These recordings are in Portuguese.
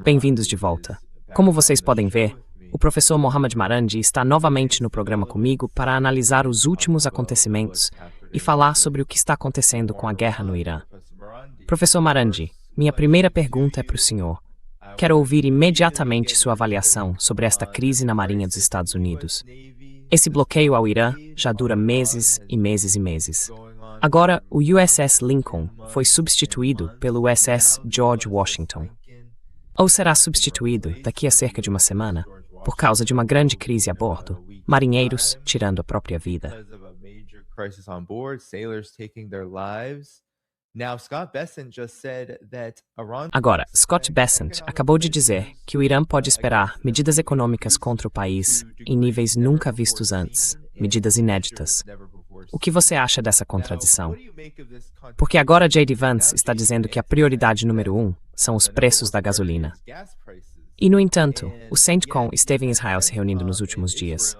Bem-vindos de volta. Como vocês podem ver, o professor Mohammad Marandi está novamente no programa comigo para analisar os últimos acontecimentos e falar sobre o que está acontecendo com a guerra no Irã. Professor Marandi, minha primeira pergunta é para o senhor. Quero ouvir imediatamente sua avaliação sobre esta crise na Marinha dos Estados Unidos. Esse bloqueio ao Irã já dura meses e meses e meses. Agora, o USS Lincoln foi substituído pelo USS George Washington. Ou será substituído daqui a cerca de uma semana, por causa de uma grande crise a bordo, marinheiros tirando a própria vida. Agora, Scott Bessent acabou de dizer que o Irã pode esperar medidas econômicas contra o país em níveis nunca vistos antes, medidas inéditas. O que você acha dessa contradição? Porque agora J.D. Vance está dizendo que a prioridade número 1 são os preços da gasolina. E, no entanto, o CENTCOM esteve em Israel se reunindo nos últimos dias.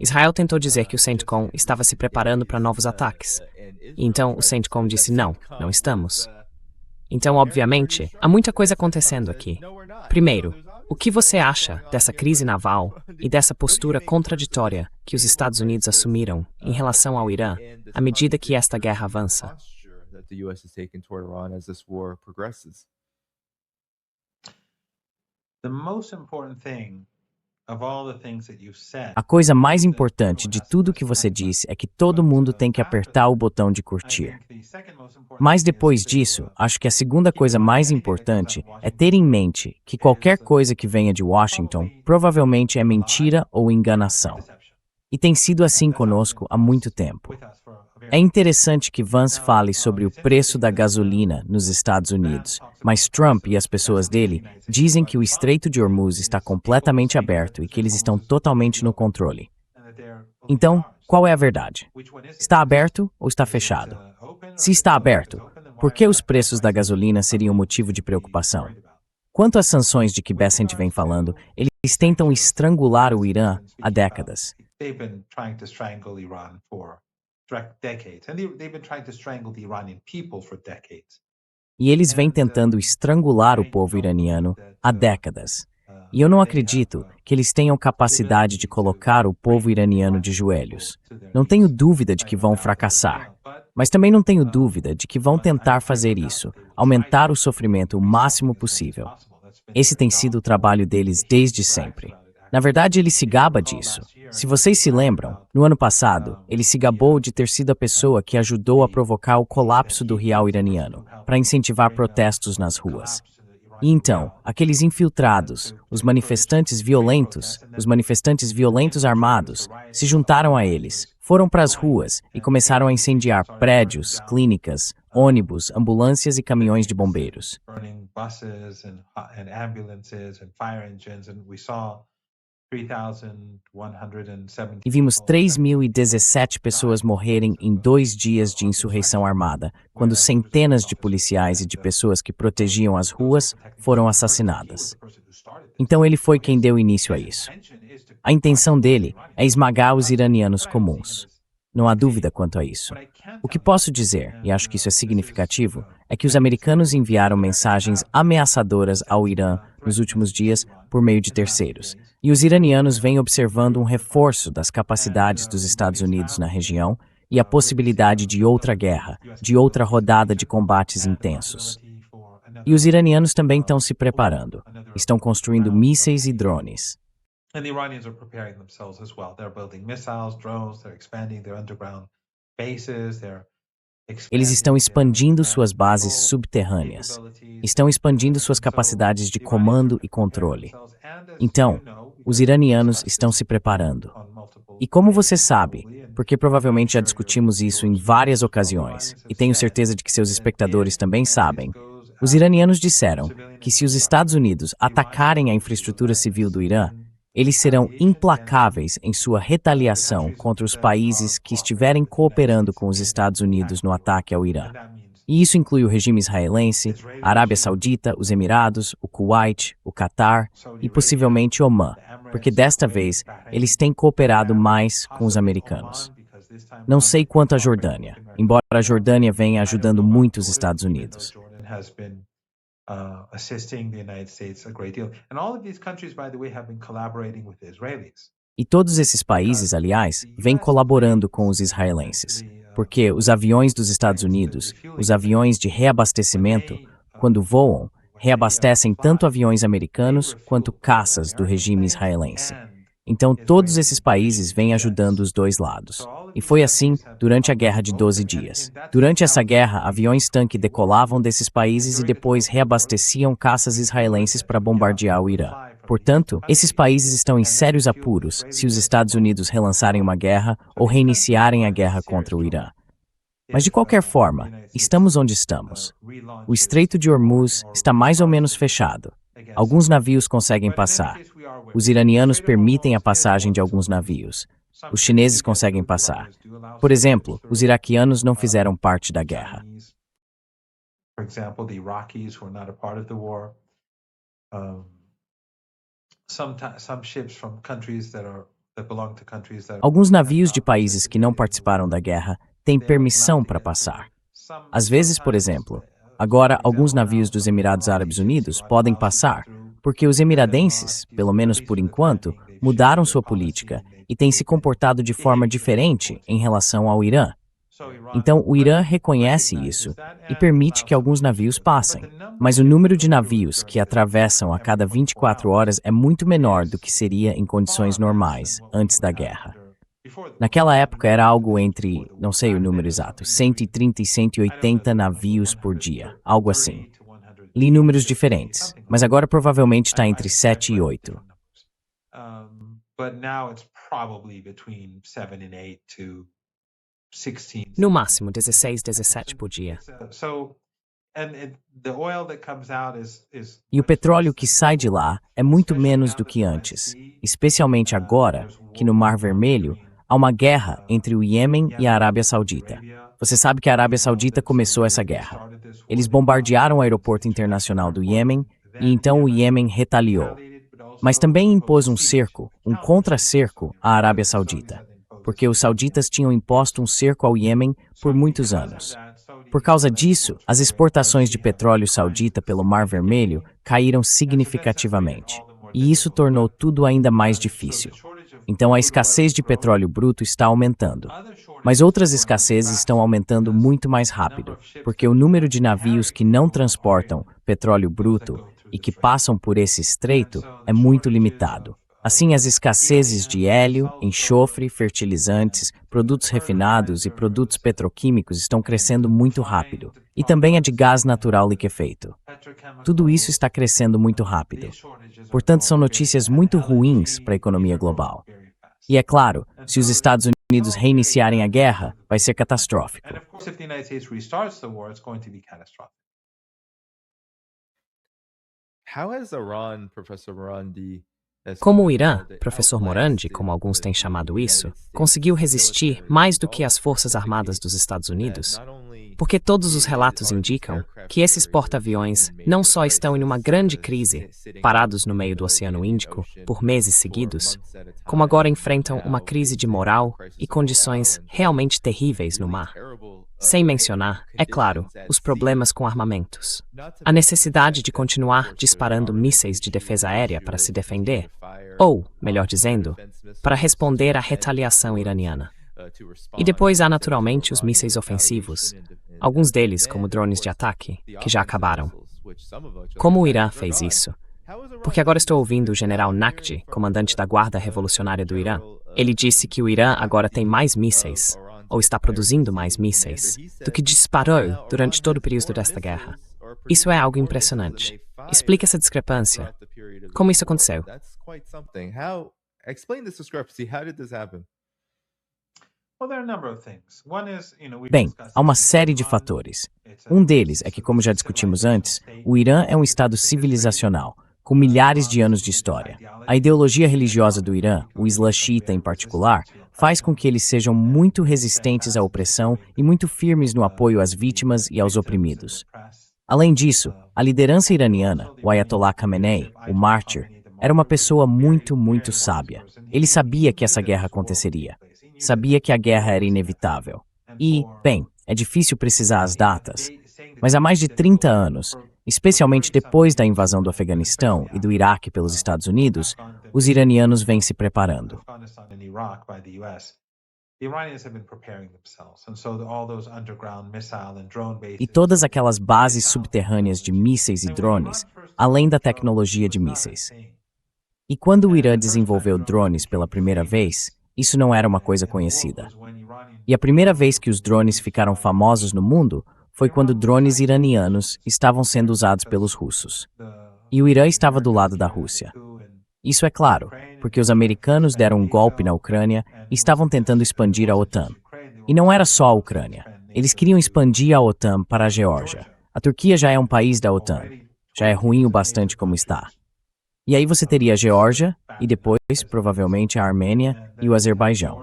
Israel tentou dizer que o CENTCOM estava se preparando para novos ataques. E então o CENTCOM disse não estamos. Então, obviamente, há muita coisa acontecendo aqui. Primeiro, o que você acha dessa crise naval e dessa postura contraditória que os Estados Unidos assumiram em relação ao Irã à medida que esta guerra avança? A coisa mais importante de tudo que você disse é que todo mundo tem que apertar o botão de curtir. Mas depois disso, acho que a segunda coisa mais importante é ter em mente que qualquer coisa que venha de Washington provavelmente é mentira ou enganação. E tem sido assim conosco há muito tempo. É interessante que Vance fale sobre o preço da gasolina nos Estados Unidos, mas Trump e as pessoas dele dizem que o Estreito de Hormuz está completamente aberto e que eles estão totalmente no controle. Então, qual é a verdade? Está aberto ou está fechado? Se está aberto, por que os preços da gasolina seriam motivo de preocupação? Quanto às sanções de que Bessent vem falando, eles tentam estrangular o Irã há décadas. E eles vêm tentando estrangular o povo iraniano há décadas. E eu não acredito que eles tenham capacidade de colocar o povo iraniano de joelhos. Não tenho dúvida de que vão fracassar. Mas também não tenho dúvida de que vão tentar fazer isso, aumentar o sofrimento o máximo possível. Esse tem sido o trabalho deles desde sempre. Na verdade, ele se gaba disso. Se vocês se lembram, no ano passado, ele se gabou de ter sido a pessoa que ajudou a provocar o colapso do real iraniano, para incentivar protestos nas ruas. E então, aqueles infiltrados, os manifestantes violentos armados, se juntaram a eles, foram para as ruas e começaram a incendiar prédios, clínicas, ônibus, ambulâncias e caminhões de bombeiros. E vimos 3.017 pessoas morrerem em 2 dias de insurreição armada, quando centenas de policiais e de pessoas que protegiam as ruas foram assassinadas. Então ele foi quem deu início a isso. A intenção dele é esmagar os iranianos comuns. Não há dúvida quanto a isso. O que posso dizer, e acho que isso é significativo, é que os americanos enviaram mensagens ameaçadoras ao Irã nos últimos dias por meio de terceiros. E os iranianos vêm observando um reforço das capacidades dos Estados Unidos na região e a possibilidade de outra guerra, de outra rodada de combates intensos. E os iranianos também estão se preparando. Estão construindo mísseis e drones. And the Iranians are preparing themselves as well. They're building missiles, drones, they're expanding their underground bases, Eles estão expandindo suas bases subterrâneas. Estão expandindo suas capacidades de comando e controle. Então, os iranianos estão se preparando. E como você sabe, porque provavelmente já discutimos isso em várias ocasiões, e tenho certeza de que seus espectadores também sabem, os iranianos disseram que se os Estados Unidos atacarem a infraestrutura civil do Irã, eles serão implacáveis em sua retaliação contra os países que estiverem cooperando com os Estados Unidos no ataque ao Irã. E isso inclui o regime israelense, a Arábia Saudita, os Emirados, o Kuwait, o Catar e possivelmente Omã, porque desta vez eles têm cooperado mais com os americanos. Não sei quanto à Jordânia, embora a Jordânia venha ajudando muito os Estados Unidos. assisting the United States a great deal. And all of these countries, by the way, have been collaborating with the Israelis. E todos esses países, aliás, vêm colaborando com os israelenses, porque os aviões dos Estados Unidos, os aviões de reabastecimento, quando voam, reabastecem tanto aviões americanos quanto caças do regime israelense. Então, todos esses países vêm ajudando os dois lados. E foi assim durante a Guerra de 12 Dias. Durante essa guerra, aviões-tanque decolavam desses países e depois reabasteciam caças israelenses para bombardear o Irã. Portanto, esses países estão em sérios apuros se os Estados Unidos relançarem uma guerra ou reiniciarem a guerra contra o Irã. Mas de qualquer forma, estamos onde estamos. O Estreito de Hormuz está mais ou menos fechado. Alguns navios conseguem passar. Os iranianos permitem a passagem de alguns navios. Os chineses conseguem passar. Por exemplo, os iraquianos não fizeram parte da guerra. For example, the Iraqis were not a part of the war. Some ships from countries that belong to countries that Alguns navios de países que não participaram da guerra têm permissão para passar. Às vezes, por exemplo, agora alguns navios dos Emirados Árabes Unidos podem passar, porque os emiradenses, pelo menos por enquanto, mudaram sua política e têm se comportado de forma diferente em relação ao Irã. Então, o Irã reconhece isso e permite que alguns navios passem. Mas o número de navios que atravessam a cada 24 horas é muito menor do que seria em condições normais, antes da guerra. Naquela época era algo entre, não sei o número exato, 130 e 180 navios por dia, algo assim. Li números diferentes, mas agora provavelmente está entre 7 e 8. No máximo, 16, 17 por dia. E o petróleo que sai de lá é muito menos do que antes, especialmente agora que no Mar Vermelho há uma guerra entre o Iêmen e a Arábia Saudita. Você sabe que a Arábia Saudita começou essa guerra. Eles bombardearam o aeroporto internacional do Iêmen e então o Iêmen retaliou. Mas também impôs um cerco, um contra-cerco à Arábia Saudita, porque os sauditas tinham imposto um cerco ao Iêmen por muitos anos. Por causa disso, as exportações de petróleo saudita pelo Mar Vermelho caíram significativamente, e isso tornou tudo ainda mais difícil. Então a escassez de petróleo bruto está aumentando. Mas outras escassezes estão aumentando muito mais rápido, porque o número de navios que não transportam petróleo bruto e que passam por esse estreito é muito limitado. Assim, as escassezes de hélio, enxofre, fertilizantes, produtos refinados e produtos petroquímicos estão crescendo muito rápido. E também a de gás natural liquefeito. Tudo isso está crescendo muito rápido. Portanto, são notícias muito ruins para a economia global. E é claro, se os Estados Unidos reiniciarem a guerra, vai ser catastrófico. Como o Irã, professor Morandi, como alguns têm chamado isso, conseguiu resistir mais do que as Forças Armadas dos Estados Unidos? Porque todos os relatos indicam que esses porta-aviões não só estão em uma grande crise, parados no meio do Oceano Índico por meses seguidos, como agora enfrentam uma crise de moral e condições realmente terríveis no mar. Sem mencionar, é claro, os problemas com armamentos. A necessidade de continuar disparando mísseis de defesa aérea para se defender, ou, melhor dizendo, para responder à retaliação iraniana. E depois há naturalmente os mísseis ofensivos, alguns deles como drones de ataque, que já acabaram. Como o Irã fez isso? Porque agora estou ouvindo o general Naqvi, comandante da Guarda Revolucionária do Irã. Ele disse que o Irã agora tem mais mísseis, ou está produzindo mais mísseis, do que disparou durante todo o período desta guerra. Isso é algo impressionante. Explique essa discrepância. Como isso aconteceu? Bem, há uma série de fatores. Um deles é que, como já discutimos antes, o Irã é um estado civilizacional, com milhares de anos de história. A ideologia religiosa do Irã, o Islã xiita em particular, faz com que eles sejam muito resistentes à opressão e muito firmes no apoio às vítimas e aos oprimidos. Além disso, a liderança iraniana, o Ayatollah Khamenei, o mártir, era uma pessoa muito sábia. Ele sabia que essa guerra aconteceria. Sabia que a guerra era inevitável. E, bem, é difícil precisar as datas, mas há mais de 30 anos, Especialmente depois da invasão do Afeganistão e do Iraque pelos Estados Unidos, os iranianos vêm se preparando. E todas aquelas bases subterrâneas de mísseis e drones, além da tecnologia de mísseis. E quando o Irã desenvolveu drones pela primeira vez, isso não era uma coisa conhecida. E a primeira vez que os drones ficaram famosos no mundo foi quando drones iranianos estavam sendo usados pelos russos. E o Irã estava do lado da Rússia. Isso é claro, porque os americanos deram um golpe na Ucrânia e estavam tentando expandir a OTAN. E não era só a Ucrânia. Eles queriam expandir a OTAN para a Geórgia. A Turquia já é um país da OTAN. Já é ruim o bastante como está. E aí você teria a Geórgia e depois, provavelmente, a Armênia e o Azerbaijão.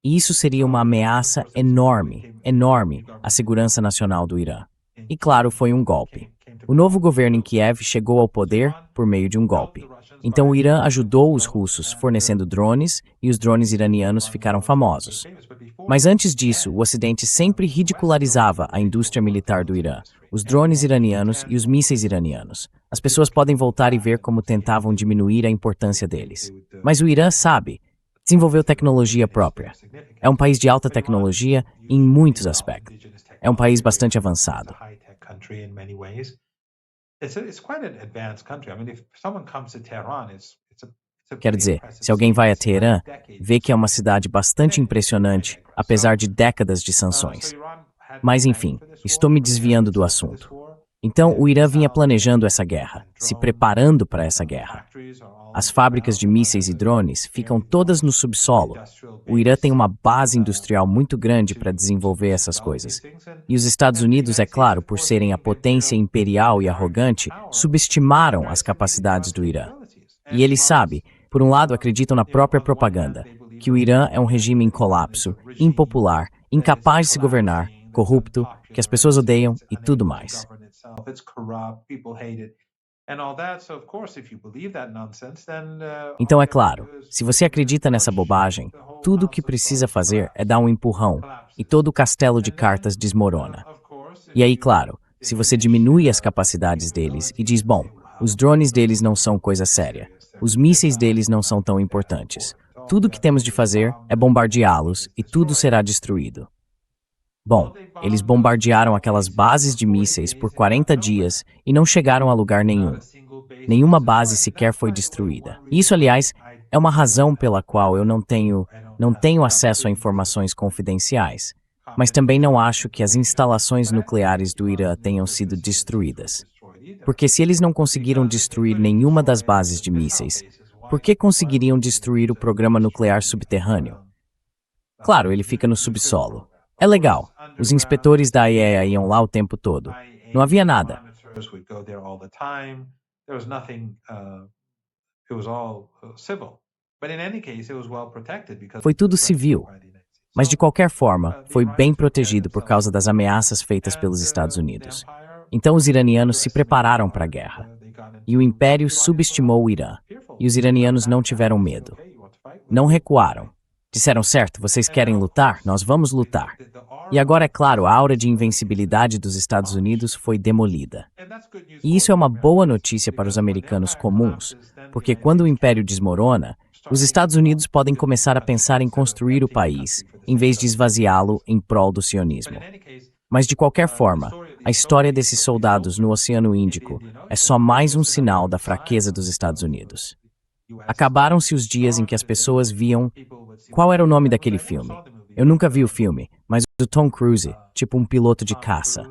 E isso seria uma ameaça enorme, enorme à segurança nacional do Irã. E claro, foi um golpe. O novo governo em Kiev chegou ao poder por meio de um golpe. Então o Irã ajudou os russos fornecendo drones e os drones iranianos ficaram famosos. Mas antes disso, o Ocidente sempre ridicularizava a indústria militar do Irã, os drones iranianos e os mísseis iranianos. As pessoas podem voltar e ver como tentavam diminuir a importância deles. Mas o Irã, sabe, desenvolveu tecnologia própria. É um país de alta tecnologia em muitos aspectos. É um país bastante avançado. Quer dizer, se alguém vai a Teherã, vê que é uma cidade bastante impressionante, apesar de décadas de sanções. Mas enfim, estou me desviando do assunto. Então, o Irã vinha planejando essa guerra, se preparando para essa guerra. As fábricas de mísseis e drones ficam todas no subsolo. O Irã tem uma base industrial muito grande para desenvolver essas coisas. E os Estados Unidos, é claro, por serem a potência imperial e arrogante, subestimaram as capacidades do Irã. E eles, sabe, por um lado acreditam na própria propaganda, que o Irã é um regime em colapso, impopular, incapaz de se governar, corrupto, que as pessoas odeiam e tudo mais. Então é claro, se você acredita nessa bobagem, tudo o que precisa fazer é dar um empurrão e todo o castelo de cartas desmorona. E aí, claro, se você diminui as capacidades deles e diz, bom, os drones deles não são coisa séria, os mísseis deles não são tão importantes, tudo o que temos de fazer é bombardeá-los e tudo será destruído. Bom, eles bombardearam aquelas bases de mísseis por 40 dias e não chegaram a lugar nenhum. Nenhuma base sequer foi destruída. Isso, aliás, é uma razão pela qual eu não tenho acesso a informações confidenciais. Mas também não acho que as instalações nucleares do Irã tenham sido destruídas. Porque se eles não conseguiram destruir nenhuma das bases de mísseis, por que conseguiriam destruir o programa nuclear subterrâneo? Claro, ele fica no subsolo. É legal. Os inspetores da IAEA iam lá o tempo todo. Não havia nada. Foi tudo civil. Mas de qualquer forma, foi bem protegido por causa das ameaças feitas pelos Estados Unidos. Então os iranianos se prepararam para a guerra. E o Império subestimou o Irã. E os iranianos não tiveram medo. Não recuaram. Disseram, certo, vocês querem lutar? Nós vamos lutar. E agora, é claro, a aura de invencibilidade dos Estados Unidos foi demolida. E isso é uma boa notícia para os americanos comuns, porque quando o Império desmorona, os Estados Unidos podem começar a pensar em construir o país, em vez de esvaziá-lo em prol do sionismo. Mas, de qualquer forma, a história desses soldados no Oceano Índico é só mais um sinal da fraqueza dos Estados Unidos. Acabaram-se os dias em que as pessoas viam... Qual era o nome daquele filme? Eu nunca vi o filme, mas o Tom Cruise, tipo um piloto de caça.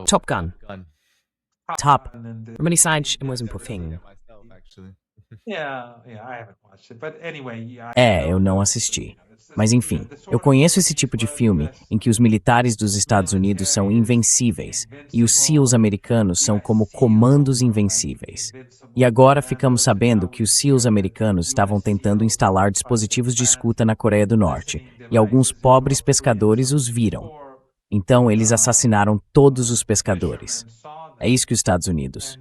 Top Gun. Top. Reminiscente em mais um pouquinho. Eu não assisti. Mas enfim, eu conheço esse tipo de filme em que os militares dos Estados Unidos são invencíveis e os SEALs americanos são como comandos invencíveis. E agora ficamos sabendo que os SEALs americanos estavam tentando instalar dispositivos de escuta na Coreia do Norte e alguns pobres pescadores os viram. Então eles assassinaram todos os pescadores. É isso que os Estados Unidos.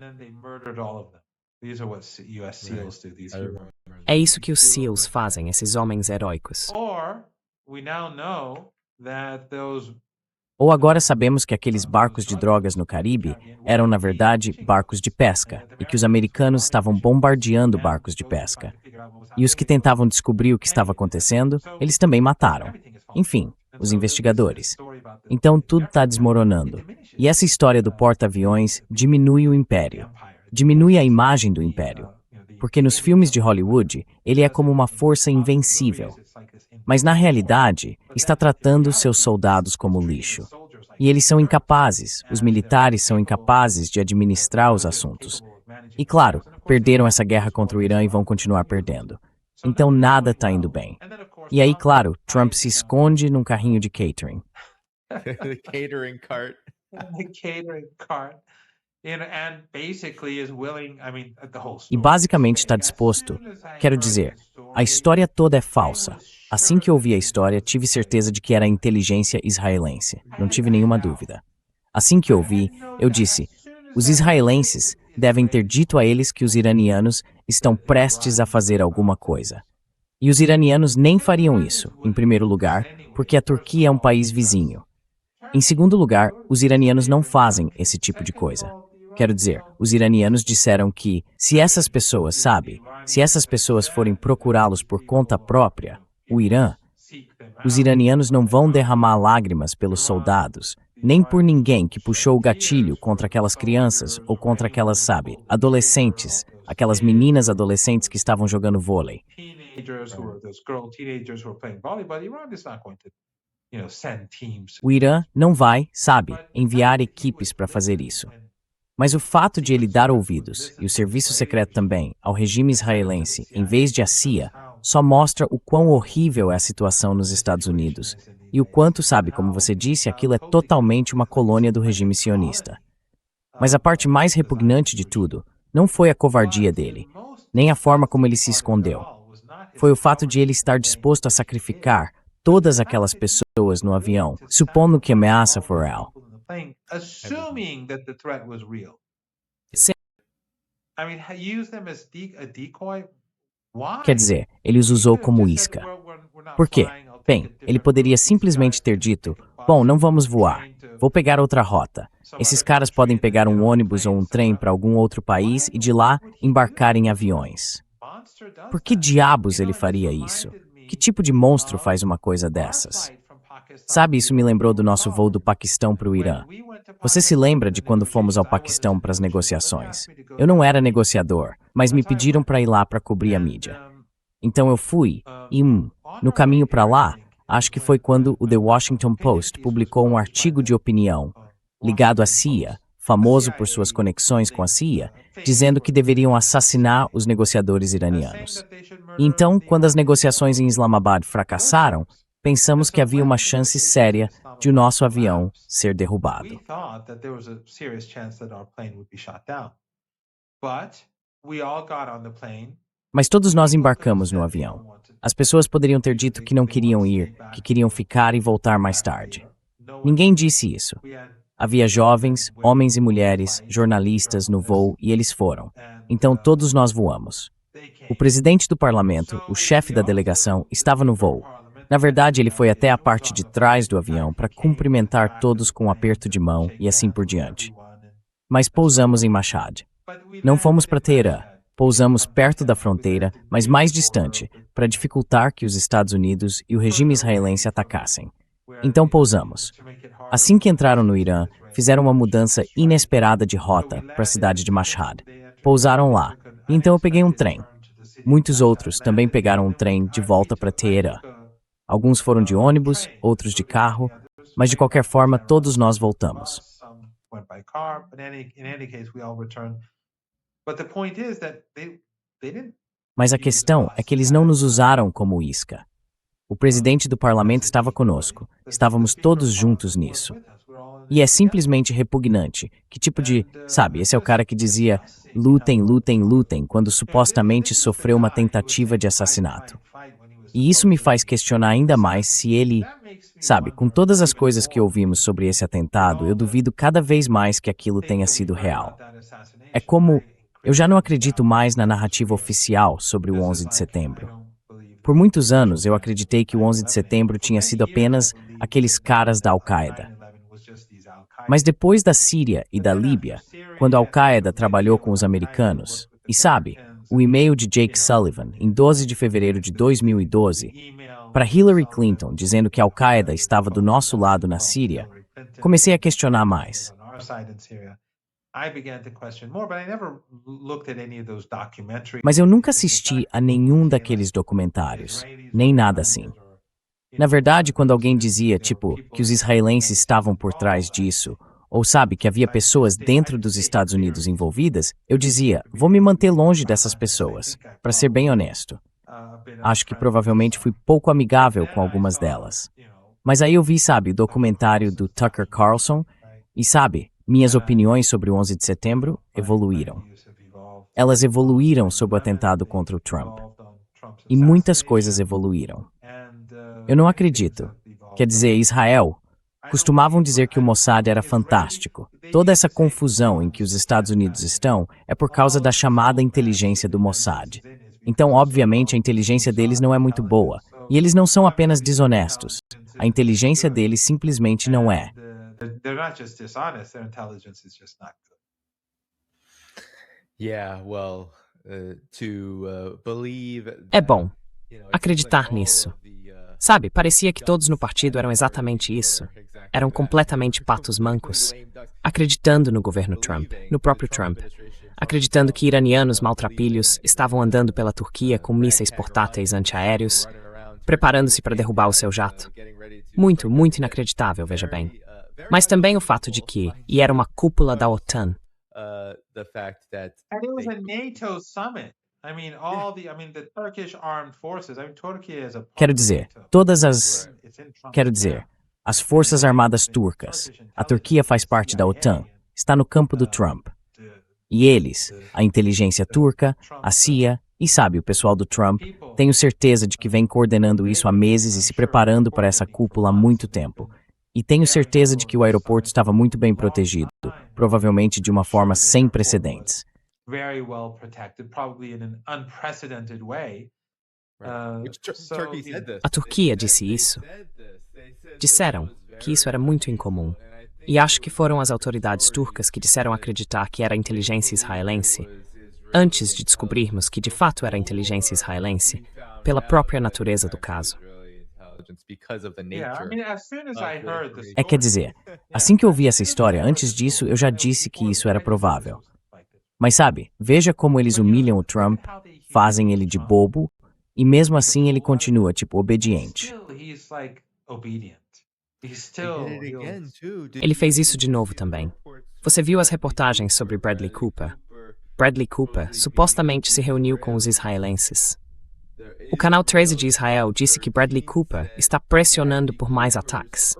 These are what US SEALs do, these heroes. É isso que os SEALs fazem, esses homens heróicos. Or we now know that those Ou agora sabemos que aqueles barcos de drogas no Caribe eram, na verdade, barcos de pesca, e que os americanos estavam bombardeando barcos de pesca. E os que tentavam descobrir o que estava acontecendo, eles também mataram. Enfim, os investigadores. Então tudo está desmoronando. E essa história do porta-aviões diminui o império. Diminui a imagem do império. Porque nos filmes de Hollywood, ele é como uma força invencível. Mas na realidade, está tratando seus soldados como lixo. E eles são incapazes, os militares são incapazes de administrar os assuntos. E claro, perderam essa guerra contra o Irã e vão continuar perdendo. Então nada está indo bem. E aí, claro, Trump se esconde num carrinho de catering. The catering cart. the catering cart. And basically is willing, I mean, the whole E story. basicamente está disposto. Quero dizer, a história toda é falsa. Assim que eu ouvi a história, tive certeza de que era a inteligência israelense. Não tive nenhuma dúvida. Assim que ouvi, eu disse, os israelenses devem ter dito a eles que os iranianos estão prestes a fazer alguma coisa. E os iranianos nem fariam isso, em primeiro lugar, porque a Turquia é um país vizinho. Em segundo lugar, os iranianos não fazem esse tipo de coisa. Quero dizer, os iranianos disseram que, se essas pessoas, se essas pessoas forem procurá-los por conta própria, o Irã, os iranianos não vão derramar lágrimas pelos soldados, nem por ninguém que puxou o gatilho contra aquelas crianças ou contra aquelas, adolescentes, aquelas meninas adolescentes que estavam jogando vôlei. Teenagers who are those girl teenagers who are playing volleyball, Iran is not going to, send teams. O Irã não vai, enviar equipes para fazer isso. Mas o fato de ele dar ouvidos, e o serviço secreto também, ao regime israelense, em vez de a CIA, só mostra o quão horrível é a situação nos Estados Unidos. E o quanto, como você disse, aquilo é totalmente uma colônia do regime sionista. Mas a parte mais repugnante de tudo não foi a covardia dele, nem a forma como ele se escondeu. Foi o fato de ele estar disposto a sacrificar todas aquelas pessoas no avião, supondo que a ameaça for real. Assuming that the threat was real. Sim. I mean, use them as a decoy. Why? Quer dizer, ele os usou como isca. Por quê? Bem, ele poderia simplesmente ter dito, bom, não vamos voar, vou pegar outra rota. Esses caras podem pegar um ônibus ou um trem para algum outro país e de lá embarcar em aviões. Por que diabos ele faria isso? Que tipo de monstro faz uma coisa dessas? Isso me lembrou do nosso voo do Paquistão para o Irã. Você se lembra de quando fomos ao Paquistão para as negociações? Eu não era negociador, mas me pediram para ir lá para cobrir a mídia. Então eu fui, e no caminho para lá, acho que foi quando o The Washington Post publicou um artigo de opinião ligado à CIA, famoso por suas conexões com a CIA, dizendo que deveriam assassinar os negociadores iranianos. E então, quando as negociações em Islamabad fracassaram, pensamos que havia uma chance séria de o nosso avião ser derrubado. We thought that there was a serious chance that our plane would be shot down. But we all got on the plane. Mas todos nós embarcamos no avião. As pessoas poderiam ter dito que não queriam ir, que queriam ficar e voltar mais tarde. Ninguém disse isso. Havia jovens, homens e mulheres, jornalistas no voo e eles foram. Então todos nós voamos. O presidente do parlamento, o chefe da delegação, estava no voo. Na verdade, ele foi até a parte de trás do avião para cumprimentar todos com um aperto de mão e assim por diante. Mas pousamos em Mashhad. Não fomos para Teherã. Pousamos perto da fronteira, mas mais distante, para dificultar que os Estados Unidos e o regime israelense atacassem. Então pousamos. Assim que entraram no Irã, fizeram uma mudança inesperada de rota para a cidade de Mashhad. Pousaram lá. Então eu peguei um trem. Muitos outros também pegaram um trem de volta para Teherã. Alguns foram de ônibus, outros de carro, mas de qualquer forma todos nós voltamos. Mas a questão é que eles não nos usaram como isca. O presidente do parlamento estava conosco. Estávamos todos juntos nisso. E é simplesmente repugnante. Que tipo de... esse é o cara que dizia lutem, lutem, lutem, quando supostamente sofreu uma tentativa de assassinato. E isso me faz questionar ainda mais se ele... com todas as coisas que ouvimos sobre esse atentado, eu duvido cada vez mais que aquilo tenha sido real. É como Eu já não acredito mais na narrativa oficial sobre o 11 de setembro. Por muitos anos, eu acreditei que o 11 de setembro tinha sido apenas aqueles caras da Al-Qaeda. Mas depois da Síria e da Líbia, quando a Al-Qaeda trabalhou com os americanos, e sabe, o e-mail de Jake Sullivan, em 12 de fevereiro de 2012, para Hillary Clinton, dizendo que a Al-Qaeda estava do nosso lado na Síria, comecei a questionar mais. Mas eu nunca assisti a nenhum daqueles documentários, nem nada assim. Na verdade, quando alguém dizia, tipo, que os israelenses estavam por trás disso, ou sabe, que havia pessoas dentro dos Estados Unidos envolvidas, eu dizia, vou me manter longe dessas pessoas, para ser bem honesto. Acho que provavelmente fui pouco amigável com algumas delas. Mas aí eu vi, sabe, o documentário do Tucker Carlson, e sabe, minhas opiniões sobre o 11 de setembro evoluíram. Elas evoluíram sobre o atentado contra o Trump. E muitas coisas evoluíram. Eu não acredito. Quer dizer, Israel, costumavam dizer que o Mossad era fantástico. Toda essa confusão em que os Estados Unidos estão é por causa da chamada inteligência do Mossad. Então, obviamente, a inteligência deles não é muito boa. E eles não são apenas desonestos. A inteligência deles simplesmente não é. É bom acreditar nisso. Sabe, parecia que todos no partido eram exatamente isso. Eram completamente patos mancos, acreditando no governo Trump, no próprio Trump, acreditando que iranianos maltrapilhos estavam andando pela Turquia com mísseis portáteis antiaéreos, preparando-se para derrubar o seu jato. Muito, muito inacreditável, veja bem. Mas também o fato de que, e era uma cúpula da OTAN. Quero dizer, as Forças Armadas Turcas, a Turquia faz parte da OTAN, está no campo do Trump. E eles, a inteligência turca, a CIA, e sabe, o pessoal do Trump, tenho certeza de que vem coordenando isso há meses e se preparando para essa cúpula há muito tempo. E tenho certeza de que o aeroporto estava muito bem protegido, provavelmente de uma forma sem precedentes. A Turquia disse isso. Disseram que isso era muito incomum. E acho que foram as autoridades turcas que disseram acreditar que era a inteligência israelense, antes de descobrirmos que de fato era a inteligência israelense, pela própria natureza do caso. Quer dizer, assim que eu ouvi essa história, antes disso eu já disse que isso era provável. Mas sabe, veja como eles humilham o Trump, fazem ele de bobo, e mesmo assim ele continua, tipo, obediente. Ele fez isso de novo também. Você viu as reportagens sobre Bradley Cooper? Bradley Cooper supostamente se reuniu com os israelenses. O canal 13 de Israel disse que Bradley Cooper está pressionando por mais ataques.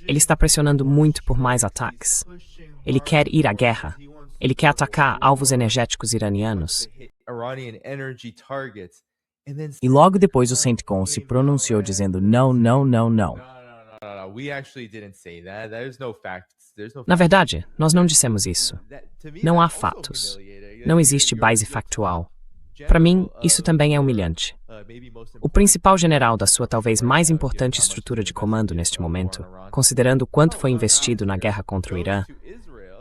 Ele está pressionando muito por mais ataques. Ele quer ir à guerra. Ele quer atacar alvos energéticos iranianos. E logo depois o CENTCOM se pronunciou dizendo não, não, não, não. Na verdade, nós não dissemos isso. Não há fatos. Não existe base factual. Para mim, isso também é humilhante. O principal general da sua talvez mais importante estrutura de comando neste momento, considerando o quanto foi investido na guerra contra o Irã,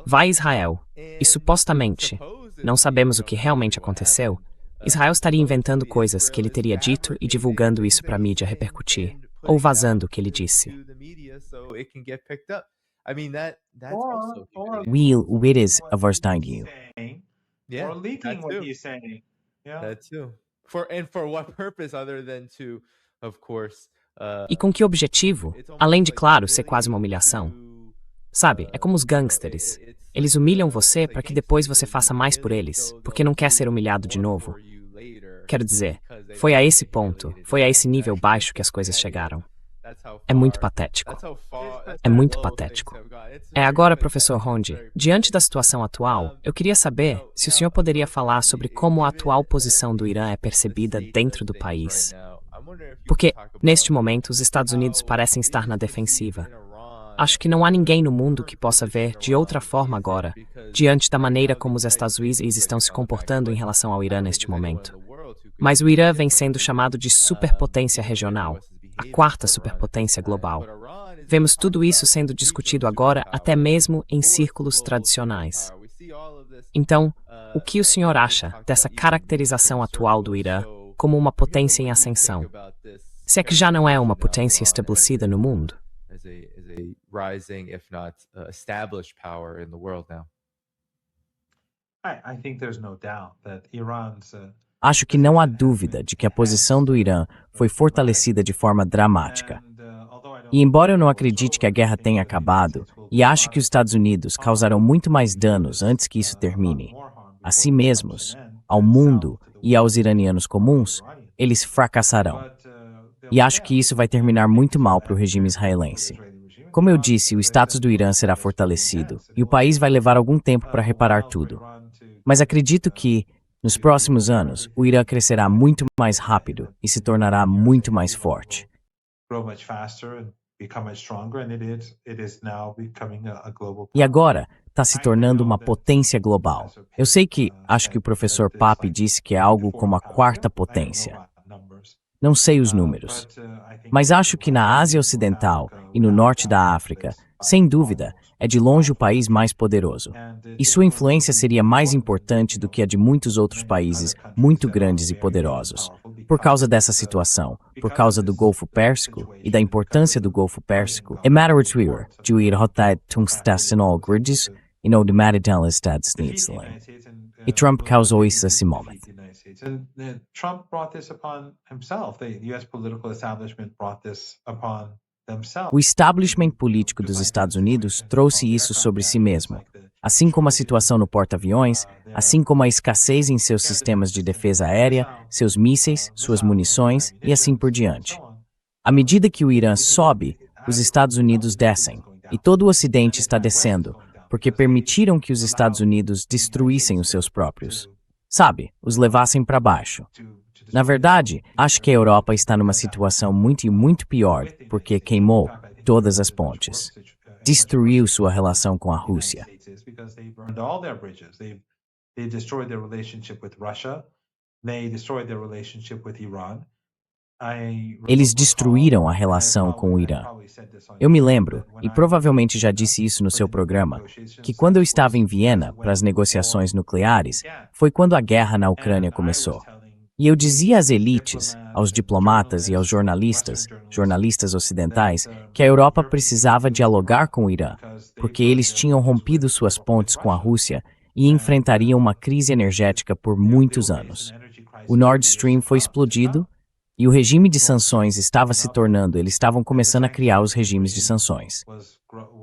vai a Israel e supostamente, não sabemos o que realmente aconteceu, Israel estaria inventando coisas que ele teria dito e divulgando isso para a mídia repercutir, ou vazando o que ele disse. Will Wittes averstehen you. Or leaking what he's saying. That too. For what purpose other than to, of course, E com que objetivo? Além de, claro, ser quase uma humilhação. Sabe, é como os gangsters. Eles humilham você para que depois você faça mais por eles, porque não quer ser humilhado de novo. Quero dizer, foi a esse ponto, foi a esse nível baixo que as coisas chegaram. É muito patético. É muito patético. Agora, professor Rondi, diante da situação atual, eu queria saber se o senhor poderia falar sobre como a atual posição do Irã é percebida dentro do país. Porque, neste momento, os Estados Unidos parecem estar na defensiva. Acho que não há ninguém no mundo que possa ver de outra forma agora, diante da maneira como os Estados Unidos estão se comportando em relação ao Irã neste momento. Mas o Irã vem sendo chamado de superpotência regional, a quarta superpotência global. Vemos tudo isso sendo discutido agora até mesmo em círculos tradicionais. Então, o que o senhor acha dessa caracterização atual do Irã como uma potência em ascensão? Se é que já não é uma potência estabelecida no mundo? Rising, if not established power in the world now. I think there's no doubt that Iran's Acho que não há dúvida de que a posição do Irã foi fortalecida de forma dramática. E embora eu não acredite que a guerra tenha acabado, e acho que os Estados Unidos causarão muito mais danos antes que isso termine, a si mesmos, ao mundo e aos iranianos comuns, eles fracassarão. E acho que isso vai terminar muito mal para o regime israelense. Como eu disse, o status do Irã será fortalecido, e o país vai levar algum tempo para reparar tudo. Mas acredito que, nos próximos anos, o Irã crescerá muito mais rápido e se tornará muito mais forte. E agora, está se tornando uma potência global. Eu sei que, acho que o professor Pape disse que é algo como a quarta potência. Não sei os números, mas acho que na Ásia Ocidental e no norte da África, sem dúvida, é de longe o país mais poderoso. E sua influência seria mais importante do que a de muitos outros países muito grandes e poderosos. Por causa dessa situação, por causa do Golfo Pérsico e da importância do Golfo Pérsico, emeritsweer, de ir hotat tungstasinol gridges e no demaritanlistadssnitsling. E Trump causou isso a si momento. And Trump brought this upon himself. The U.S. political establishment brought this upon themselves. O establishment político dos Estados Unidos trouxe isso sobre si mesmo, assim como a situação no porta-aviões, assim como a escassez em seus sistemas de defesa aérea, seus mísseis, suas munições e assim por diante. À medida que o Irã sobe, os Estados Unidos descem, e todo o Ocidente está descendo, porque permitiram que os Estados Unidos destruíssem os seus próprios. Sabe, os levassem para baixo. Na verdade, acho que a Europa está numa situação muito pior, porque queimou todas as pontes. Destruiu sua relação com a Rússia. Eles destruíram a relação com o Irã. Eu me lembro, e provavelmente já disse isso no seu programa, que quando eu estava em Viena para as negociações nucleares, foi quando a guerra na Ucrânia começou. E eu dizia às elites, aos diplomatas e aos jornalistas ocidentais, que a Europa precisava dialogar com o Irã, porque eles tinham rompido suas pontes com a Rússia e enfrentariam uma crise energética por muitos anos. O Nord Stream foi explodido, e o regime de sanções estava se tornando, eles estavam começando a criar os regimes de sanções.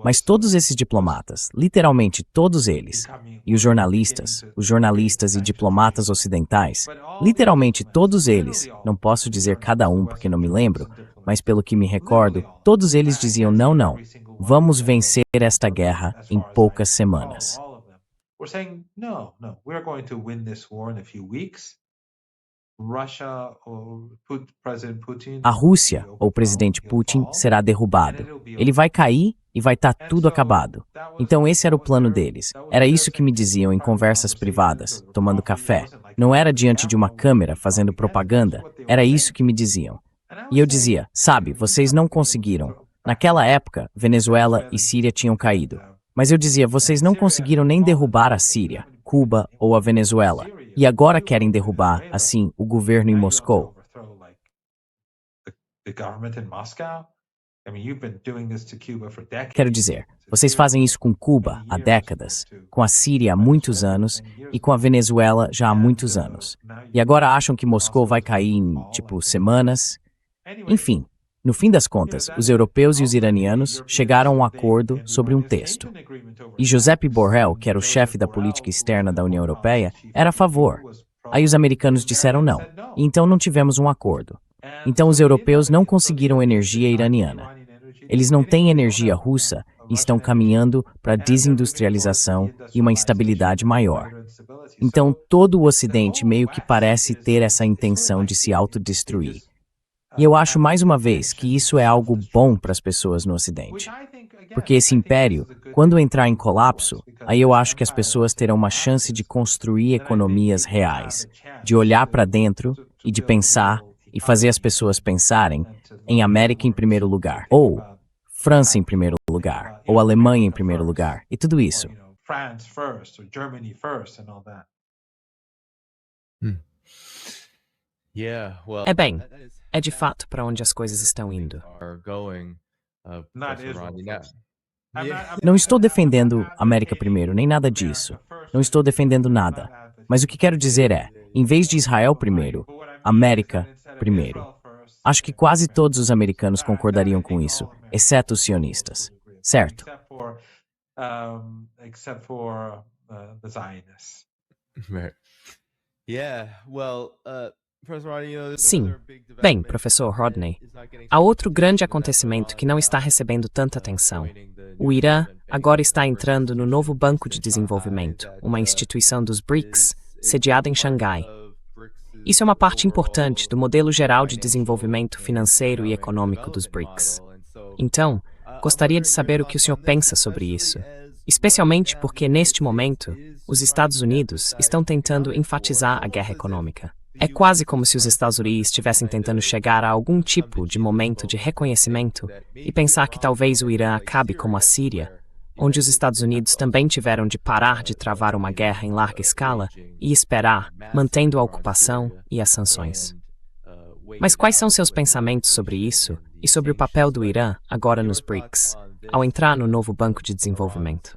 Mas todos esses diplomatas, literalmente todos eles, e os jornalistas e diplomatas ocidentais, literalmente todos eles, não posso dizer cada um porque não me lembro, mas pelo que me recordo, todos eles diziam não, vamos vencer esta guerra em poucas semanas. A Rússia, ou o presidente Putin, será derrubado. Ele vai cair e vai estar tudo acabado. Então esse era o plano deles. Era isso que me diziam em conversas privadas, tomando café. Não era diante de uma câmera fazendo propaganda, era isso que me diziam. E eu dizia, sabe, vocês não conseguiram. Naquela época, Venezuela e Síria tinham caído. Mas eu dizia, vocês não conseguiram nem derrubar a Síria, Cuba ou a Venezuela. E agora querem derrubar, assim, o governo em Moscou. Quero dizer, vocês fazem isso com Cuba há décadas, com a Síria há muitos anos e com a Venezuela já há muitos anos. E agora acham que Moscou vai cair em, semanas? Enfim, no fim das contas, os europeus e os iranianos chegaram a um acordo sobre um texto. E Josep Borrell, que era o chefe da política externa da União Europeia, era a favor. Aí os americanos disseram não, e então não tivemos um acordo. Então os europeus não conseguiram energia iraniana. Eles não têm energia russa e estão caminhando para a desindustrialização e uma instabilidade maior. Então todo o Ocidente meio que parece ter essa intenção de se autodestruir. E eu acho mais uma vez que isso é algo bom para as pessoas no Ocidente. Porque esse império, quando entrar em colapso, aí eu acho que as pessoas terão uma chance de construir economias reais, de olhar para dentro e de pensar e fazer as pessoas pensarem em América em primeiro lugar, ou França em primeiro lugar, ou Alemanha em primeiro lugar, e tudo isso. France first or Germany first and all that. Hmm. Yeah, well, É bem, that is é de fato para onde as coisas estão things indo. are going, Not Professor Israel Rodney. Now, first. I'm yeah. not- I'm Não not- estou I'm not defendendo América advocating primeiro, nem nada America disso. first Não or estou defendendo Israel. I'm nada. not Mas o que quero dizer é, em vez de Israel primeiro, But what I mean is América that instead of primeiro. Israel first, Acho que then quase America todos os first. americanos That I concordariam com think isso, all Americans exceto os will sionistas. agree with that, Certo? except for the Zionists. Right. Yeah, well, Professor Rodney, there's Sim. another big Bem, development professor that Rodney, is not getting há so much outro grande attention, and that's acontecimento que Iran não está now, recebendo tanta atenção. joining the O new Irã development bank, agora está BRICS entrando no novo Banco de in Shanghai Desenvolvimento, that, uma instituição dos BRICS, is sediada em part Xangai. of BRICS's Isso é uma parte overall importante do modelo geral de financial desenvolvimento and financeiro e economic econômico dos development BRICS. model. And so, Então, I'm gostaria de wondering your saber o que o thoughts senhor on this, pensa sobre isso, especially as especialmente right now porque, the United neste States momento, is os trying Estados to Unidos emphasize estão tentando economic war. enfatizar It's a guerra almost as if econômica. the É quase US como is se os trying to Estados come to Unidos some estivessem kind tentando of chegar a algum come to tipo de Jesus momento de moment and reconhecimento think that e maybe pensar que Iran talvez o can Irã emulate acabe como a Syria, Síria, where the onde United os States Estados did have Unidos to também also tiveram de parar de travar uma guerra em larga escala e esperar, mantendo a ocupação e as sanções. Mas quais são seus pensamentos sobre isso e sobre o papel do Irã agora nos BRICS, ao entrar no novo Banco de Desenvolvimento?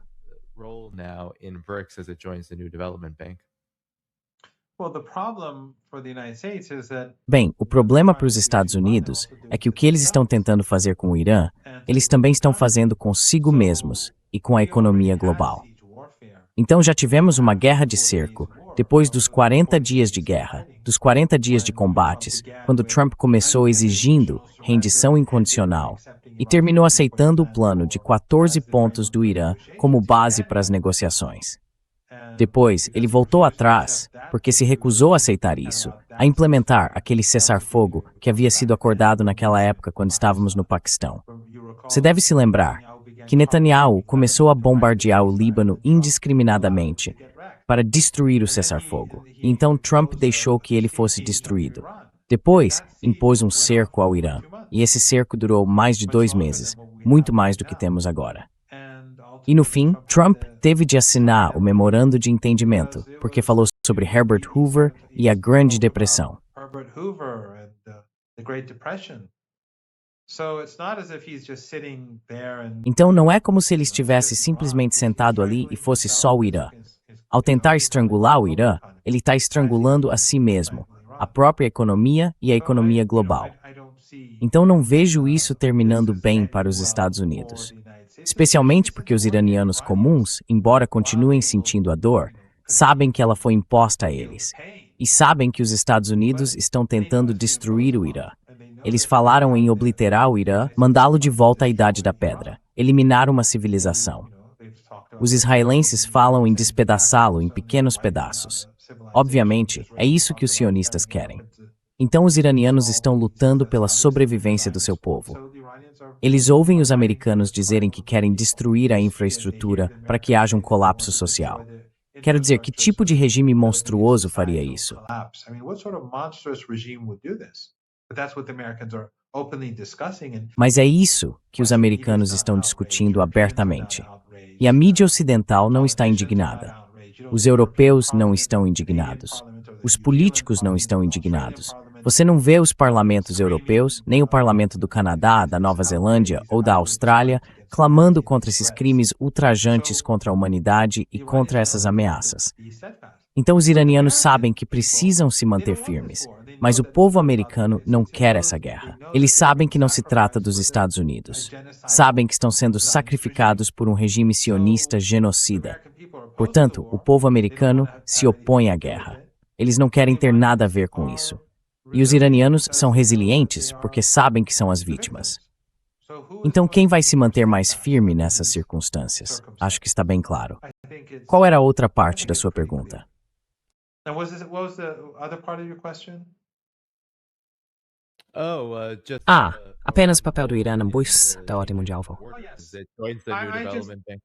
role now in BRICS as it joins the new development bank? Well, the problem for the United States is that Bem, o problema para os Estados Unidos é que o que eles estão tentando fazer com o Irã, eles também estão fazendo consigo mesmos e com a economia global. Então já tivemos uma guerra de cerco, depois dos 40 dias de guerra, dos 40 dias de combates, quando Trump começou exigindo rendição incondicional e terminou aceitando o plano de 14 pontos do Irã como base para as negociações. Depois, ele voltou atrás, porque se recusou a aceitar isso, a implementar aquele cessar-fogo que havia sido acordado naquela época quando estávamos no Paquistão. Você deve se lembrar que Netanyahu começou a bombardear o Líbano indiscriminadamente para destruir o cessar-fogo. Então Trump deixou que ele fosse destruído. Depois, impôs um cerco ao Irã, e esse cerco durou mais de 2 meses, muito mais do que temos agora. E no fim, Trump teve de assinar o memorando de entendimento, porque falou sobre Herbert Hoover e a Grande Depressão. Herbert Hoover and the Great Depression. So it's not as if he's just sitting there and Então não é como se ele estivesse simplesmente sentado ali e fosse só o Irã. Ao tentar estrangular o Irã, ele está estrangulando a si mesmo, a própria economia e a economia global. Então não vejo isso terminando bem para os Estados Unidos. Especialmente porque os iranianos comuns, embora continuem sentindo a dor, sabem que ela foi imposta a eles. E sabem que os Estados Unidos estão tentando destruir o Irã. Eles falaram em obliterar o Irã, mandá-lo de volta à Idade da Pedra, eliminar uma civilização. Os israelenses falam em despedaçá-lo em pequenos pedaços. Obviamente, é isso que os sionistas querem. Então os iranianos estão lutando pela sobrevivência do seu povo. Eles ouvem os americanos dizerem que querem destruir a infraestrutura para que haja um colapso social. Quero dizer, que tipo de regime monstruoso faria isso? Mas é isso que os americanos estão discutindo abertamente. E a mídia ocidental não está indignada. Os europeus não estão indignados. Os políticos não estão indignados. Você não vê os parlamentos europeus, nem o parlamento do Canadá, da Nova Zelândia ou da Austrália clamando contra esses crimes ultrajantes contra a humanidade e contra essas ameaças. Então os iranianos sabem que precisam se manter firmes, mas o povo americano não quer essa guerra. Eles sabem que não se trata dos Estados Unidos. Sabem que estão sendo sacrificados por um regime sionista genocida. Portanto, o povo americano se opõe à guerra. Eles não querem ter nada a ver com isso. E os iranianos são resilientes porque sabem que são as vítimas. Então, quem vai se manter mais firme nessas circunstâncias? Acho que está bem claro. Qual era a outra parte da sua pergunta? Oh, just Ah, Apenas o papel do Irã na bus da ordem mundial, vô. It joins the New I just Development Bank.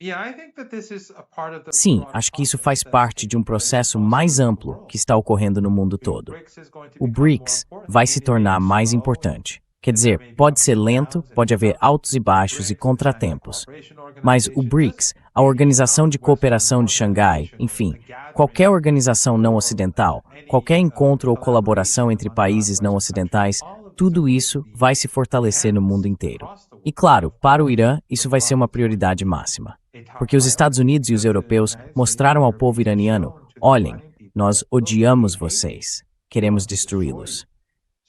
yeah, I think that this is a part of the Sim, broader acho que isso process faz that's parte de um taking place processo across mais the amplo world. que está ocorrendo no mundo O todo. BRICS is going to O become more BRICS important. vai se It may tornar be mais slow, importante. Quer and there dizer, may be pode ups ser and lento, downs, and pode haver because altos e the baixos e BRICS, the Shanghai contratempos. Cooperation Mas o Organization, BRICS, this a is Organização not de Western Cooperação de Xangai, organization or enfim, a gathering qualquer of organização não or ocidental, any qualquer encontro ou colaboração collaboration entre among países não non-Western countries, ocidentais, all of these are tudo going isso to be vai se fortalecer no mundo enhanced inteiro. across the E world claro, para o once Irã, the isso vai ser uma process prioridade máxima. a top Porque os Estados priority, Unidos e os because the europeus United States mostraram and ao povo Europeans have iraniano: shown to the olhem, Iranian people nós that, look, odiamos we hate you. vocês, We queremos want to destroy you. destruí-los.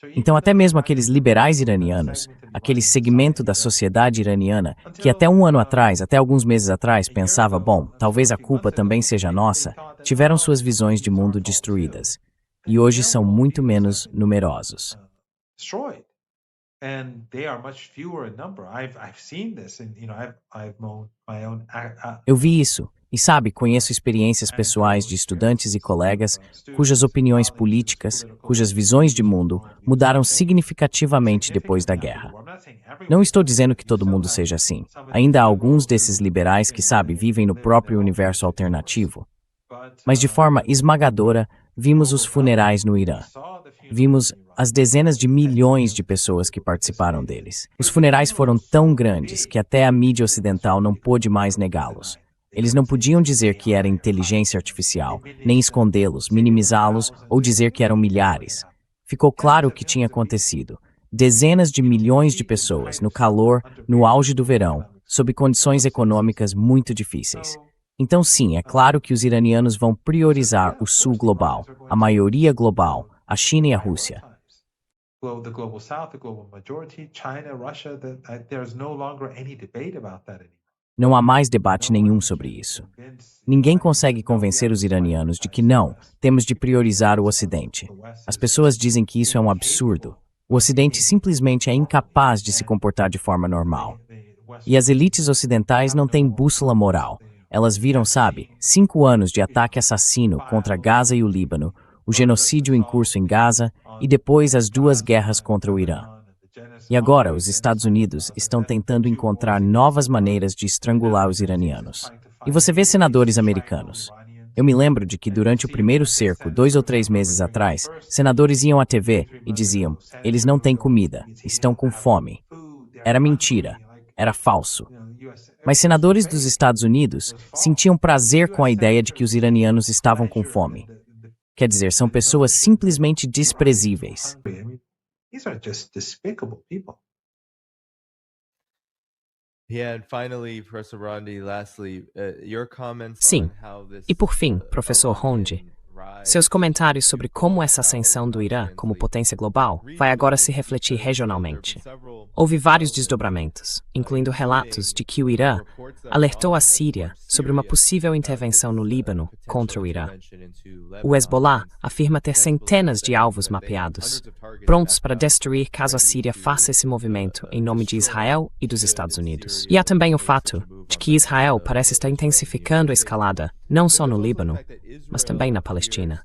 So Então, even até though mesmo the aqueles Iranians liberais are that iranianos, segment in the aquele Iranian segmento society da that sociedade iraniana, que until até um ano atrás, até alguns meses atrás, a year pensava, ago, bom, until talvez a a few culpa months também ago, seja they nossa, thought that, tiveram well, suas visões de it's our mundo fault too. destruídas. And E hoje their são muito worldviews have menos been numerosos. destroyed, and they are much fewer in number. I've seen this, and I've known my own Eu vi isso, e sabe, conheço experiências pessoais de estudantes e colegas cujas opiniões políticas, cujas visões de mundo mudaram significativamente depois da guerra. Não estou dizendo que todo mundo seja assim. Ainda há alguns desses liberais que, sabe, vivem no próprio universo alternativo. Mas de forma esmagadora, vimos os funerais no Irã. Vimos as dezenas de milhões de pessoas que participaram deles. Os funerais foram tão grandes que até a mídia ocidental não pôde mais negá-los. Eles não podiam dizer que era inteligência artificial, nem escondê-los, minimizá-los ou dizer que eram milhares. Ficou claro o que tinha acontecido. Dezenas de milhões de pessoas, no calor, no auge do verão, sob condições econômicas muito difíceis. Então, sim, é claro que os iranianos vão priorizar o sul global, a maioria global, a China e a Rússia. The global south, the global majority, China, Russia, there's no longer any debate about that anymore. Não há mais debate nenhum sobre isso. Ninguém consegue convencer os iranianos de que não, temos de priorizar o Ocidente. As pessoas dizem que isso é um absurdo. O Ocidente simplesmente é incapaz de se comportar de forma normal. E as elites ocidentais não têm bússola moral. Elas viram, sabe, 5 anos de ataque assassino contra Gaza e o Líbano, o genocídio em curso em Gaza e depois as 2 guerras contra o Irã. E agora, os Estados Unidos estão tentando encontrar novas maneiras de estrangular os iranianos. E você vê senadores americanos. Eu me lembro de que durante o primeiro cerco, 2 ou 3 meses atrás, senadores iam à TV e diziam: eles não têm comida, estão com fome. Era mentira, era falso. Mas senadores dos Estados Unidos sentiam prazer com a ideia de que os iranianos estavam com fome. Quer dizer, são pessoas simplesmente desprezíveis. These are just despicable people. Yeah, and finally, Professor Rondi, lastly, your comments Sim. on how this E por fim, professor Rondi, seus comentários sobre como essa ascensão do Irã como potência global vai agora se refletir regionalmente. Houve vários desdobramentos, incluindo relatos de que o Irã alertou a Síria sobre uma possível intervenção no Líbano contra o Irã. O Hezbollah afirma ter centenas de alvos mapeados, prontos para destruir caso a Síria faça esse movimento em nome de Israel e dos Estados Unidos. E há também o fato de que Israel parece estar intensificando a escalada, não só no Líbano, mas também na Palestina.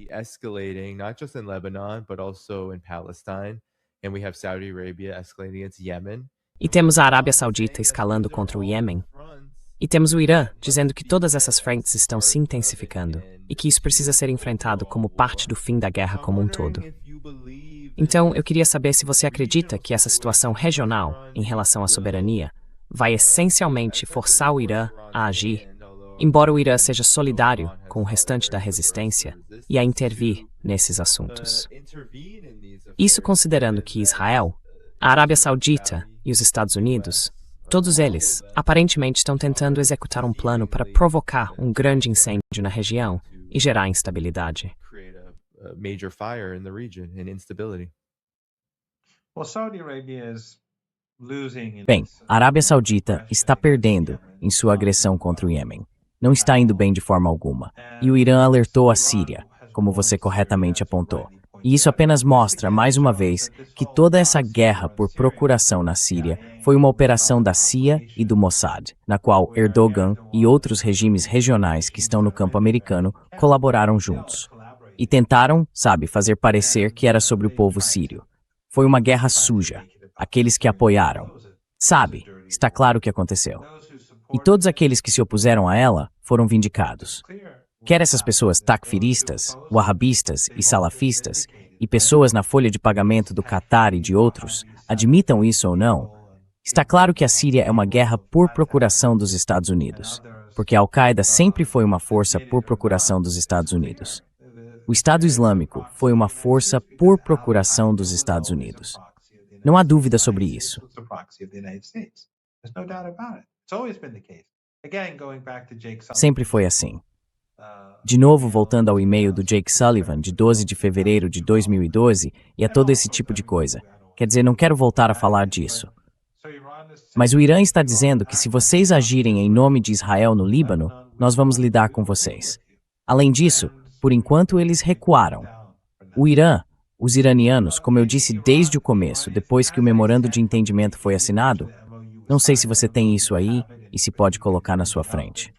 Escalating not just in Lebanon, but also in Palestine. And we have Saudi Arabia escalating against Yemen. E temos a Arábia Saudita escalando contra o Iêmen. E temos o Irã dizendo que todas essas frentes estão se intensificando e que isso precisa ser enfrentado como parte do fim da guerra como um todo. Então, eu queria saber se você acredita que essa situação regional em relação à soberania vai essencialmente forçar o Irã a agir, embora o Irã seja solidário com o restante da resistência, e a intervir nesses assuntos. Isso considerando que Israel, a Arábia Saudita e os Estados Unidos, todos eles, aparentemente estão tentando executar um plano para provocar um grande incêndio na região e gerar instabilidade. Major fire in the region and instability. Well, Saudi Arabia is losing in Bem, a Arábia Saudita está perdendo em sua agressão contra o Iêmen. Não está indo bem de forma alguma. E o Irã alertou a Síria, como você corretamente apontou. E isso apenas mostra, mais uma vez, que toda essa guerra por procuração na Síria foi uma operação da CIA e do Mossad, na qual Erdogan e outros regimes regionais que estão no campo americano colaboraram juntos. E tentaram, sabe, fazer parecer que era sobre o povo sírio. Foi uma guerra suja. Aqueles que apoiaram. Sabe, está claro o que aconteceu. E todos aqueles que se opuseram a ela foram vindicados. Quer essas pessoas takfiristas, wahhabistas e salafistas, e pessoas na folha de pagamento do Qatar e de outros, admitam isso ou não, está claro que a Síria é uma guerra por procuração dos Estados Unidos, porque a Al-Qaeda sempre foi uma força por procuração dos Estados Unidos. O Estado Islâmico foi uma força por procuração dos Estados Unidos. Não há dúvida sobre isso. Sempre foi assim. De novo, voltando ao e-mail do Jake Sullivan, de 12 de fevereiro de 2012, e a todo esse tipo de coisa. Quer dizer, não quero voltar a falar disso. Mas o Irã está dizendo que se vocês agirem em nome de Israel no Líbano, nós vamos lidar com vocês. Além disso, por enquanto eles recuaram. O Irã, os iranianos, como eu disse desde o começo, depois que o memorando de entendimento foi assinado, não sei se você tem isso aí e se pode colocar na sua frente.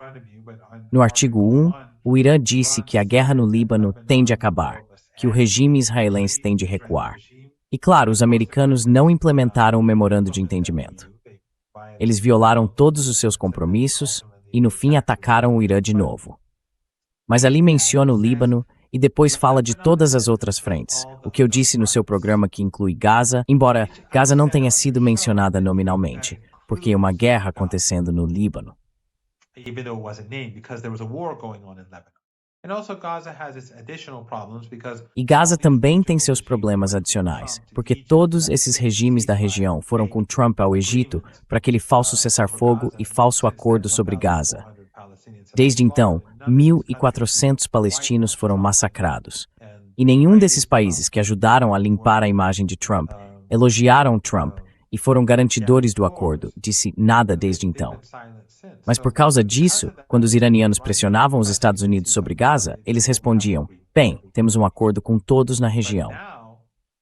No artigo 1, o Irã disse que a guerra no Líbano tem de acabar, que o regime israelense tem de recuar. E claro, os americanos não implementaram o memorando de entendimento. Eles violaram todos os seus compromissos e no fim atacaram o Irã de novo. Mas ali menciona o Líbano e depois fala de todas as outras frentes, o que eu disse no seu programa que inclui Gaza, embora Gaza não tenha sido mencionada nominalmente, porque é uma guerra acontecendo no Líbano. E Gaza também tem seus problemas adicionais, porque todos esses regimes da região foram com Trump ao Egito para aquele falso cessar-fogo e falso acordo sobre Gaza. Desde então, 1.400 palestinos foram massacrados. E nenhum desses países que ajudaram a limpar a imagem de Trump elogiaram Trump e foram garantidores do acordo, disse nada desde então. Mas por causa disso, quando os iranianos pressionavam os Estados Unidos sobre Gaza, eles respondiam, bem, temos um acordo com todos na região.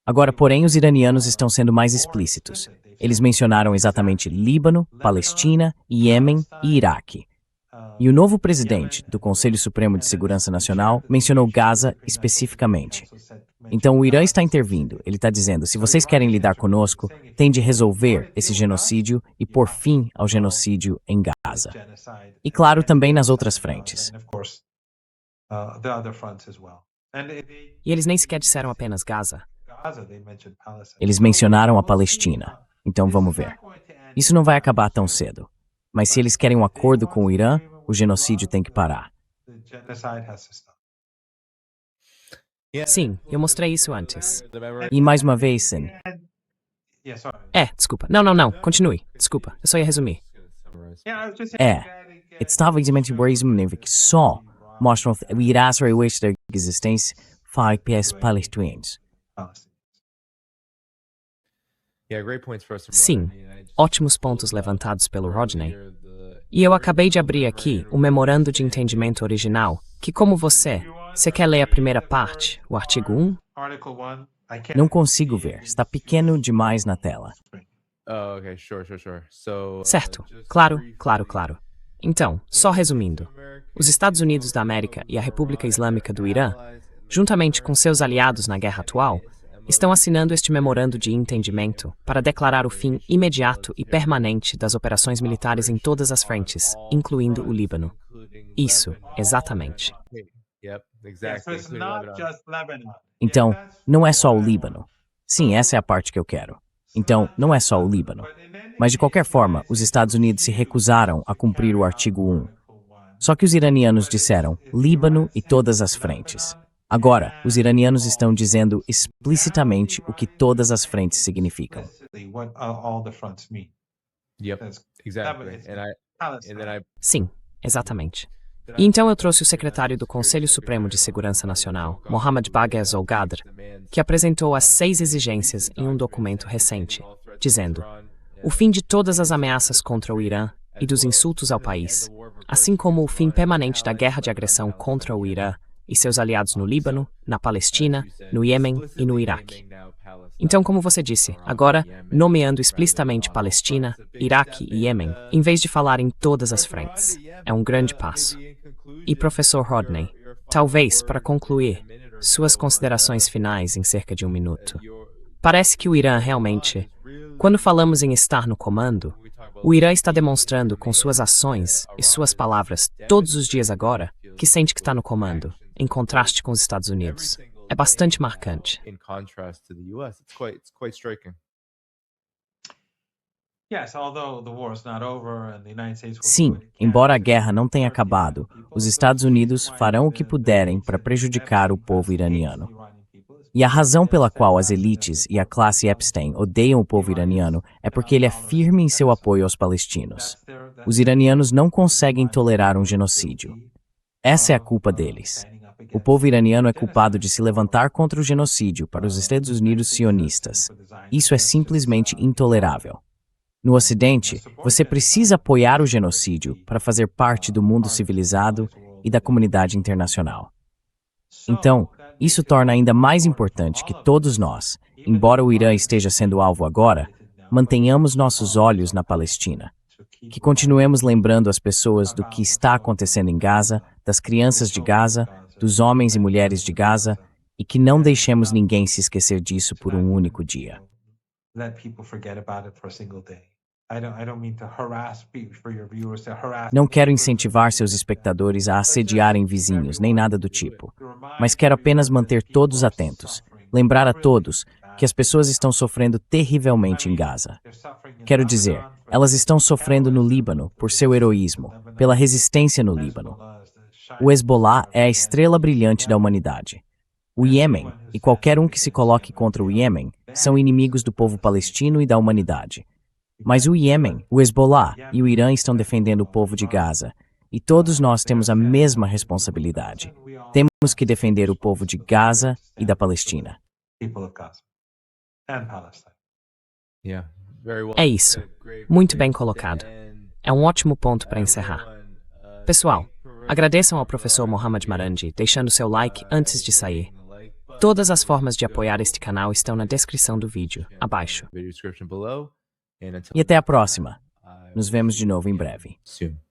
Agora, porém, os iranianos estão sendo mais explícitos. Eles mencionaram exatamente Líbano, Palestina, Iêmen e Iraque. E o novo presidente do Conselho Supremo de Segurança Nacional mencionou Gaza especificamente. Então o Irã está intervindo, ele está dizendo, se vocês querem lidar conosco, tem de resolver esse genocídio e pôr fim ao genocídio em Gaza. E claro, também nas outras frentes. E eles nem sequer disseram apenas Gaza. Eles mencionaram a Palestina. Então vamos ver. Isso não vai acabar tão cedo. Mas se eles querem um acordo com o Irã, o genocídio tem que parar. Sim, eu mostrei isso antes. E mais uma vez, Sin, Desculpa. Não, continue. Desculpa, eu só ia resumir. estava exatamente que só mostram o Irã da existência de países palestinos. Sim, ótimos pontos levantados pelo Rodney. E eu acabei de abrir aqui o memorando de entendimento original, que como você quer ler a primeira parte, o artigo 1? Não consigo ver, está pequeno demais na tela. Certo, claro. Então, só resumindo, os Estados Unidos da América e a República Islâmica do Irã, juntamente com seus aliados na guerra atual, estão assinando este memorando de entendimento para declarar o fim imediato e permanente das operações militares em todas as frentes, incluindo o Líbano. Isso, exatamente. Então, não é só o Líbano. Sim, essa é a parte que eu quero. Então, não é só o Líbano. Mas, de qualquer forma, os Estados Unidos se recusaram a cumprir o artigo 1. Só que os iranianos disseram Líbano e todas as frentes. Agora, os iranianos estão dizendo explicitamente o que todas as frentes significam. Sim, exatamente. E então eu trouxe o secretário do Conselho Supremo de Segurança Nacional, Mohammad Bagher Zolgadr, que apresentou as 6 exigências em um documento recente, dizendo o fim de todas as ameaças contra o Irã e dos insultos ao país, assim como o fim permanente da guerra de agressão contra o Irã e seus aliados no Líbano, na Palestina, no Iêmen e no Iraque. Então, como você disse, agora, nomeando explicitamente Palestina, Iraque e Iêmen, em vez de falar em todas as frentes. É um grande passo. E, professor Rodney, talvez, para concluir, suas considerações finais em cerca de 1 minuto. Parece que o Irã realmente, quando falamos em estar no comando, o Irã está demonstrando com suas ações e suas palavras todos os dias agora que sente que está no comando, em contraste com os Estados Unidos. É bastante marcante. In contrast to the US, it's quite striking. Sim, embora a guerra não tenha acabado, os Estados Unidos farão o que puderem para prejudicar o povo iraniano. E a razão pela qual as elites e a classe Epstein odeiam o povo iraniano é porque ele é firme em seu apoio aos palestinos. Os iranianos não conseguem tolerar um genocídio. Essa é a culpa deles. O povo iraniano é culpado de se levantar contra o genocídio para os Estados Unidos sionistas. Isso é simplesmente intolerável. No Ocidente, você precisa apoiar o genocídio para fazer parte do mundo civilizado e da comunidade internacional. Então, isso torna ainda mais importante que todos nós, embora o Irã esteja sendo alvo agora, mantenhamos nossos olhos na Palestina. Que continuemos lembrando as pessoas do que está acontecendo em Gaza, das crianças de Gaza, dos homens e mulheres de Gaza, e que não deixemos ninguém se esquecer disso por um único dia. Não quero incentivar seus espectadores a assediarem vizinhos, nem nada do tipo. Mas quero apenas manter todos atentos. Lembrar a todos que as pessoas estão sofrendo terrivelmente em Gaza. Quero dizer, elas estão sofrendo no Líbano por seu heroísmo, pela resistência no Líbano. O Hezbollah é a estrela brilhante da humanidade. O Iêmen, e qualquer um que se coloque contra o Iêmen, são inimigos do povo palestino e da humanidade. Mas o Iêmen, o Hezbollah e o Irã estão defendendo o povo de Gaza, e todos nós temos a mesma responsabilidade. Temos que defender o povo de Gaza e da Palestina. É isso. Muito bem colocado. É um ótimo ponto para encerrar. Pessoal, agradeçam ao professor Mohammad Marandi deixando seu like antes de sair. Todas as formas de apoiar este canal estão na descrição do vídeo, abaixo. E até a próxima. Nos vemos de novo em breve. Soon.